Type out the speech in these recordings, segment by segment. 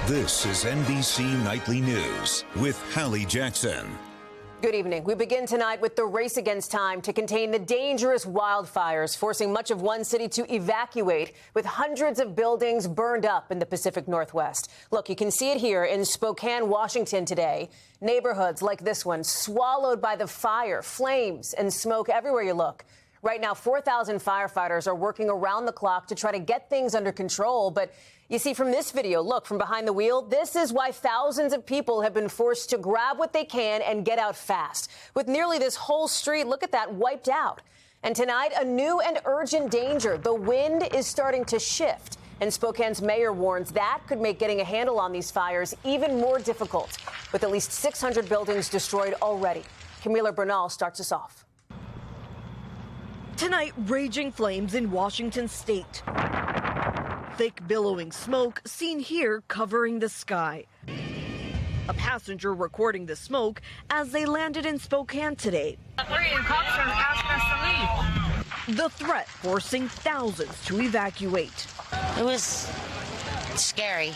This is NBC Nightly News with Hallie Jackson. Good evening. We begin tonight with the race against time to contain the dangerous wildfires, forcing much of one city to evacuate, with hundreds of buildings burned up in the Pacific Northwest. Look, you can see it here in Spokane, Washington today. Neighborhoods like this one swallowed by the fire, flames and smoke everywhere you look. Right now, 4,000 firefighters are working around the clock to try to get things under control. But you see from this video, look, from behind the wheel, this is why thousands of people have been forced to grab what they can and get out fast. With nearly this whole street, look at that, wiped out. And tonight, a new and urgent danger. The wind is starting to shift. And Spokane's mayor warns that could make getting a handle on these fires even more difficult, with at least 600 buildings destroyed already. Camila Bernal starts us off. Tonight, raging flames in Washington state. Thick billowing smoke seen here covering the sky. A passenger recording the smoke as they landed in Spokane today. Cops are asking us to leave. The threat forcing thousands to evacuate. It was scary.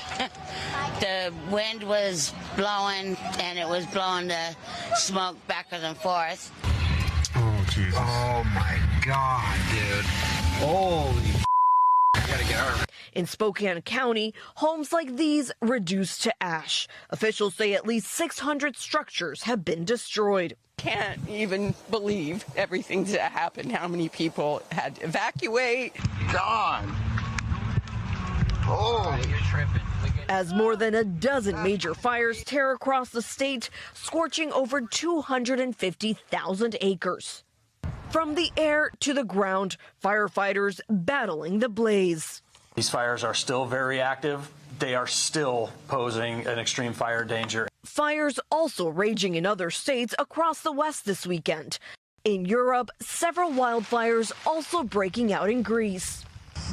The wind was blowing and it was blowing the smoke backwards and forth. Oh, Jesus. Oh, my God, dude. Holy I gotta get out. In Spokane County, homes like these reduced to ash. Officials say at least 600 structures have been destroyed. Can't even believe everything that happened, how many people had to evacuate. God. Oh, you're tripping. As more than a dozen major fires tear across the state, scorching over 250,000 acres. From the air to the ground, firefighters battling the blaze. These fires are still very active. They are still posing an extreme fire danger. Fires also raging in other states across the West this weekend. In Europe, several wildfires also breaking out in Greece.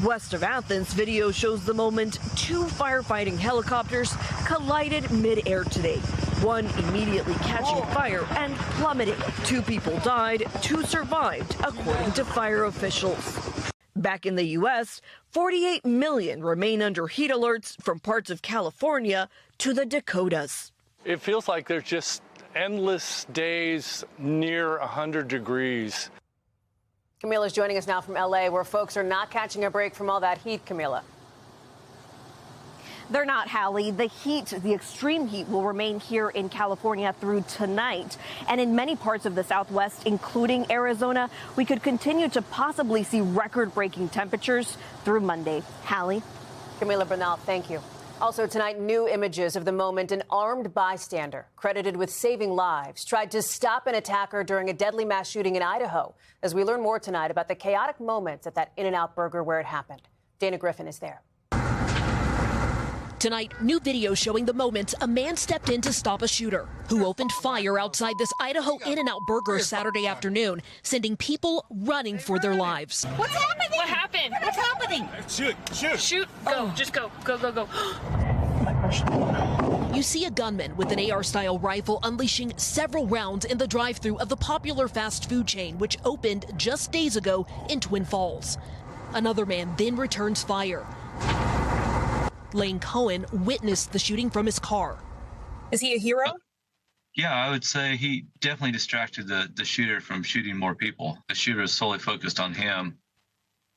West of Athens, video shows the moment two firefighting helicopters collided mid-air today. One immediately catching fire and plummeting. 2 people died, 2 survived, according to fire officials. Back in the U.S., 48 million remain under heat alerts from parts of California to the Dakotas. It feels like there's just endless days near 100 degrees. Camila's joining us now from L.A., where folks are not catching a break from all that heat, Camila. They're not, Hallie. The heat, the extreme heat, will remain here in California through tonight. And in many parts of the Southwest, including Arizona, we could continue to possibly see record-breaking temperatures through Monday. Hallie? Camila Bernal, thank you. Also tonight, new images of the moment an armed bystander, credited with saving lives, tried to stop an attacker during a deadly mass shooting in Idaho. As we learn more tonight about the chaotic moments at that In-and-Out burger where it happened. Dana Griffin is there. Tonight, new video showing the moment a man stepped in to stop a shooter who opened fire outside this Idaho In-and-Out burger Saturday afternoon, sending people running for their lives. What's happening? What happened? What's happening? Shoot. Go. Just go. Go. You see a gunman with an AR-style rifle unleashing several rounds in the drive-thru of the popular fast food chain, which opened just days ago in Twin Falls. Another man then returns fire. Lane Cohen witnessed the shooting from his car. Is he a hero? Yeah, I would say he definitely distracted the shooter from shooting more people. The shooter was solely focused on him,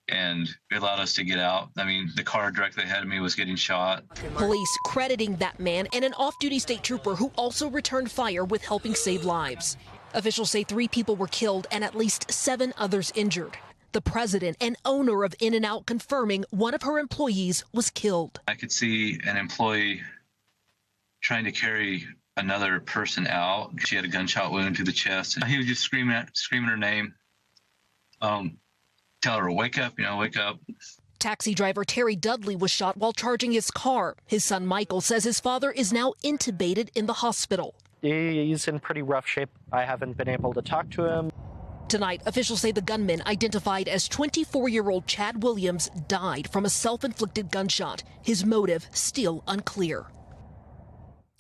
and it allowed us to get out. I mean, the car directly ahead of me was getting shot. Police crediting that man and an off-duty state trooper who also returned fire with helping save lives. Officials say 3 people were killed and at least 7 others injured. The president and owner of In-and-Out confirming one of her employees was killed. I could see an employee trying to carry another person out. She had a gunshot wound to the chest. He was just screaming her name. Tell her to wake up, wake up. Taxi driver Terry Dudley was shot while charging his car. His son Michael says his father is now intubated in the hospital. He's in pretty rough shape. I haven't been able to talk to him. Tonight, officials say the gunman, identified as 24-year-old Chad Williams, died from a self-inflicted gunshot. His motive still unclear.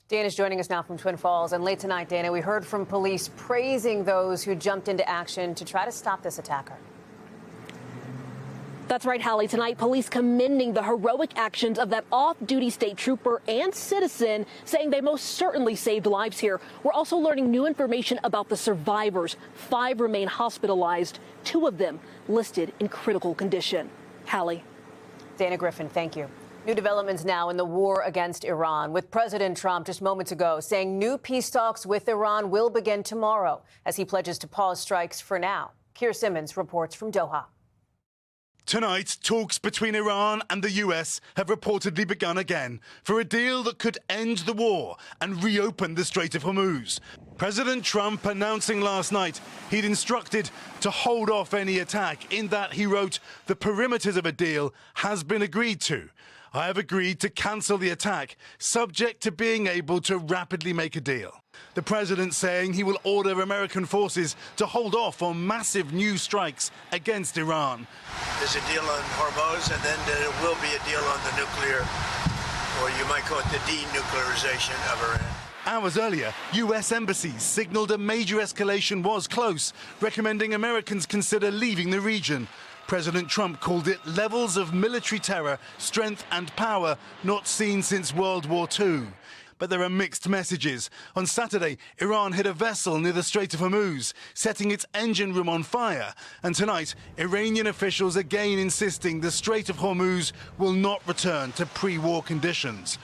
Dana's joining us now from Twin Falls. And late tonight, Dana, we heard from police praising those who jumped into action to try to stop this attacker. That's right, Hallie. Tonight, police commending the heroic actions of that off-duty state trooper and citizen, saying they most certainly saved lives here. We're also learning new information about the survivors. 5 remain hospitalized, 2 of them listed in critical condition. Hallie. Dana Griffin, thank you. New developments now in the war against Iran, with President Trump just moments ago saying new peace talks with Iran will begin tomorrow as he pledges to pause strikes for now. Keir Simmons reports from Doha. Tonight, talks between Iran and the US have reportedly begun again for a deal that could end the war and reopen the Strait of Hormuz. President Trump announcing last night he'd instructed to hold off any attack. In that, he wrote, "The perimeters of a deal has been agreed to. I have agreed to cancel the attack, subject to being able to rapidly make a deal." The president saying he will order American forces to hold off on massive new strikes against Iran. There's a deal on Hormuz, and then there will be a deal on the nuclear, or you might call it the denuclearization of Iran. Hours earlier, US embassies signaled a major escalation was close, recommending Americans consider leaving the region. President Trump called it levels of military terror, strength and power not seen since World War II. But there are mixed messages. On Saturday, Iran hit a vessel near the Strait of Hormuz, setting its engine room on fire. And tonight, Iranian officials again insisting the Strait of Hormuz will not return to pre-war conditions.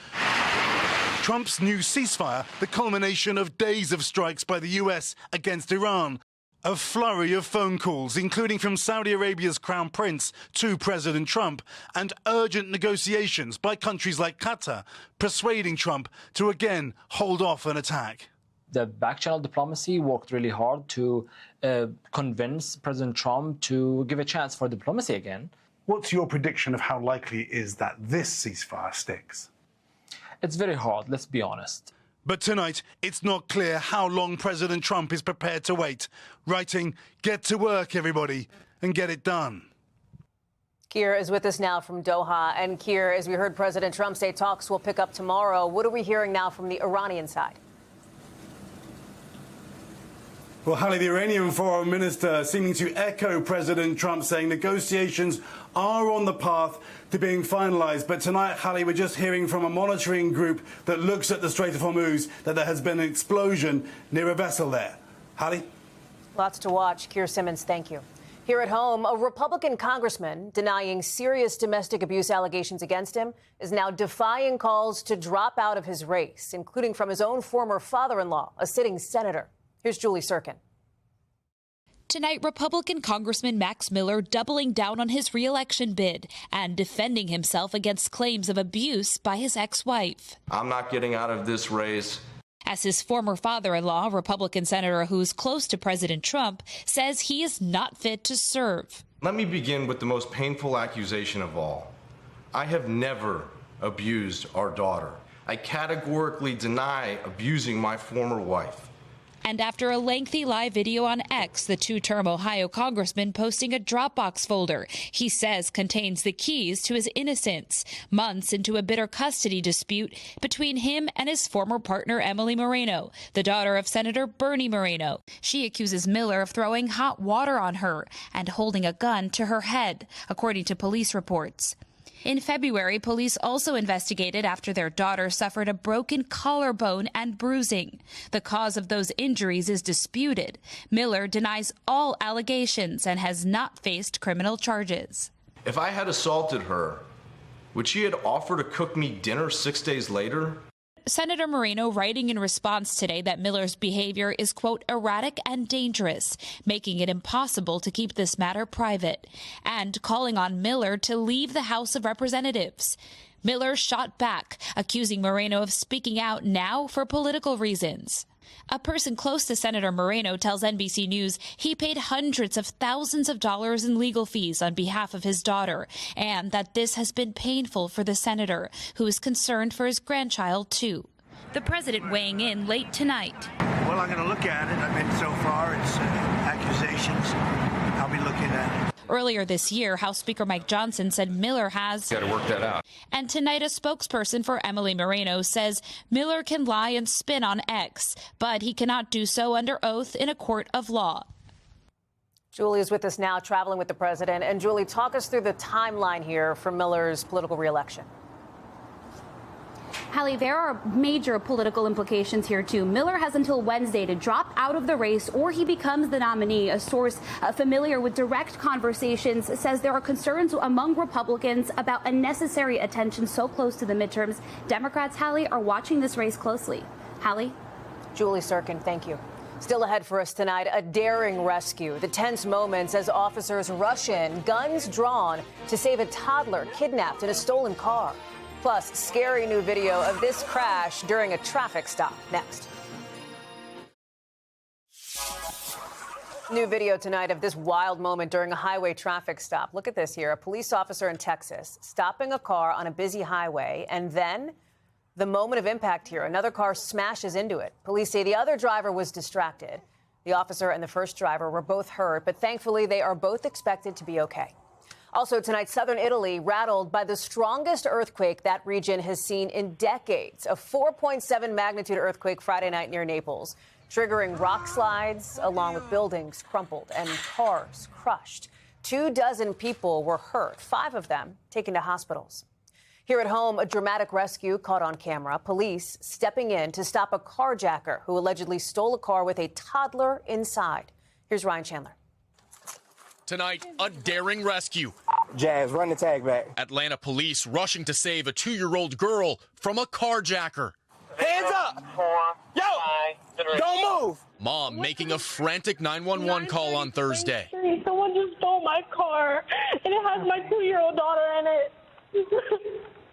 Trump's new ceasefire, the culmination of days of strikes by the US against Iran. A flurry of phone calls, including from Saudi Arabia's Crown Prince to President Trump, and urgent negotiations by countries like Qatar, persuading Trump to again hold off an attack. The back-channel diplomacy worked really hard to convince President Trump to give a chance for diplomacy again. What's your prediction of how likely is that this ceasefire sticks? It's very hard, let's be honest. But tonight, it's not clear how long President Trump is prepared to wait, writing, "Get to work, everybody, and get it done." Keir is with us now from Doha. And Keir, as we heard President Trump say talks will pick up tomorrow, what are we hearing now from the Iranian side? Well, Hallie, the Iranian foreign minister seeming to echo President Trump, saying negotiations are on the path to being finalised. But tonight, Hallie, we're just hearing from a monitoring group that looks at the Strait of Hormuz that there has been an explosion near a vessel there. Hallie? Lots to watch. Keir Simmons, thank you. Here at home, a Republican congressman denying serious domestic abuse allegations against him is now defying calls to drop out of his race, including from his own former father-in-law, a sitting senator. Here's Julie Sirkin. Tonight, Republican Congressman Max Miller doubling down on his re-election bid and defending himself against claims of abuse by his ex-wife. I'm not getting out of this race. As his former father-in-law, Republican senator who's close to President Trump, says he is not fit to serve. Let me begin with the most painful accusation of all. I have never abused our daughter. I categorically deny abusing my former wife. And after a lengthy live video on X, the two-term Ohio congressman posting a Dropbox folder he says contains the keys to his innocence, months into a bitter custody dispute between him and his former partner, Emily Moreno, the daughter of Senator Bernie Moreno. She accuses Miller of throwing hot water on her and holding a gun to her head, according to police reports. In February, police also investigated after their daughter suffered a broken collarbone and bruising. The cause of those injuries is disputed. Miller denies all allegations and has not faced criminal charges. If I had assaulted her, would she have offered to cook me dinner 6 days later? Senator Moreno writing in response today that Miller's behavior is, quote, erratic and dangerous, making it impossible to keep this matter private, and calling on Miller to leave the House of Representatives. Miller shot back, accusing Moreno of speaking out now for political reasons. A person close to Senator Moreno tells NBC News he paid hundreds of thousands of dollars in legal fees on behalf of his daughter, and that this has been painful for the senator, who is concerned for his grandchild, too. The president weighing in late tonight. Well, I'm going to look at it. I mean, so far it's accusations. I'll be looking at it. Earlier this year, House Speaker Mike Johnson said Miller has got to work that out. And tonight, a spokesperson for Emily Moreno says Miller can lie and spin on X, but he cannot do so under oath in a court of law. Julie is with us now, traveling with the president. And Julie, talk us through the timeline here for Miller's political reelection. Hallie, there are major political implications here, too. Miller has until Wednesday to drop out of the race or he becomes the nominee. A source familiar with direct conversations says there are concerns among Republicans about unnecessary attention so close to the midterms. Democrats, Hallie, are watching this race closely. Hallie? Julie Sirkin, thank you. Still ahead for us tonight, a daring rescue. The tense moments as officers rush in, guns drawn, to save a toddler kidnapped in a stolen car. Plus, scary new video of this crash during a traffic stop. Next. New video tonight of this wild moment during a highway traffic stop. Look at this here. A police officer in Texas stopping a car on a busy highway, and then the moment of impact here. Another car smashes into it. Police say the other driver was distracted. The officer and the first driver were both hurt, but thankfully they are both expected to be okay. Also tonight, southern Italy rattled by the strongest earthquake that region has seen in decades. A 4.7 magnitude earthquake Friday night near Naples, triggering rock slides along with buildings crumpled and cars crushed. 24 people were hurt, 5 of them taken to hospitals. Here at home, a dramatic rescue caught on camera. Police stepping in to stop a carjacker who allegedly stole a car with a toddler inside. Here's Ryan Chandler. Tonight, a daring rescue. Jazz, run the tag back. Atlanta police rushing to save a 2-year-old girl from a carjacker. Hands up! Yo! Don't move! Mom making a frantic 911 call on Thursday. Someone just stole my car, and it has my 2-year-old daughter in it.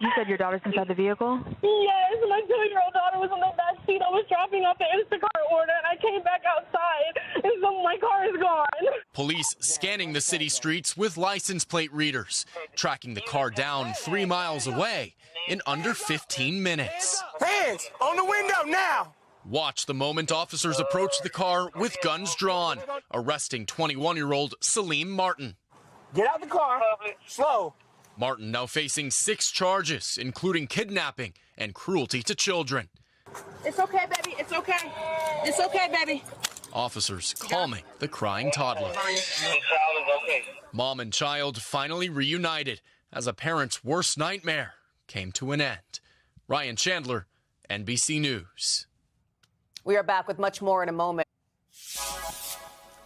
You said your daughter's inside the vehicle? Yes, my 2-year-old daughter was in the back seat. I was dropping off an Instacart order, and I came back outside, and so my car is gone. Police scanning the city streets with license plate readers, tracking the car down 3 miles away in under 15 minutes. Hands on the window now! Watch the moment officers approach the car with guns drawn, arresting 21-year-old Salim Martin. Get out the car, slow. Martin now facing 6 charges, including kidnapping and cruelty to children. It's okay, baby. It's okay. It's okay, baby. Officers calming the crying toddler. Mom and child finally reunited as a parent's worst nightmare came to an end. Ryan Chandler, NBC News. We are back with much more in a moment.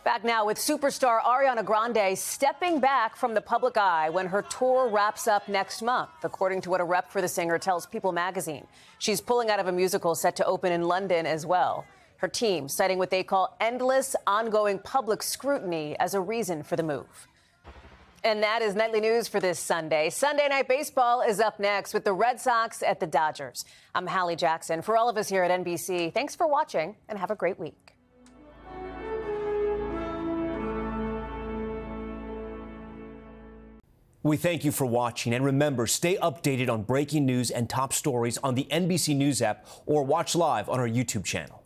Back now with superstar Ariana Grande stepping back from the public eye when her tour wraps up next month, according to what a rep for the singer tells People magazine. She's pulling out of a musical set to open in London as well. Her team citing what they call endless, ongoing public scrutiny as a reason for the move. And that is nightly news for this Sunday. Sunday Night Baseball is up next with the Red Sox at the Dodgers. I'm Hallie Jackson. For all of us here at NBC, thanks for watching and have a great week. We thank you for watching, and remember, stay updated on breaking news and top stories on the NBC News app or watch live on our YouTube channel.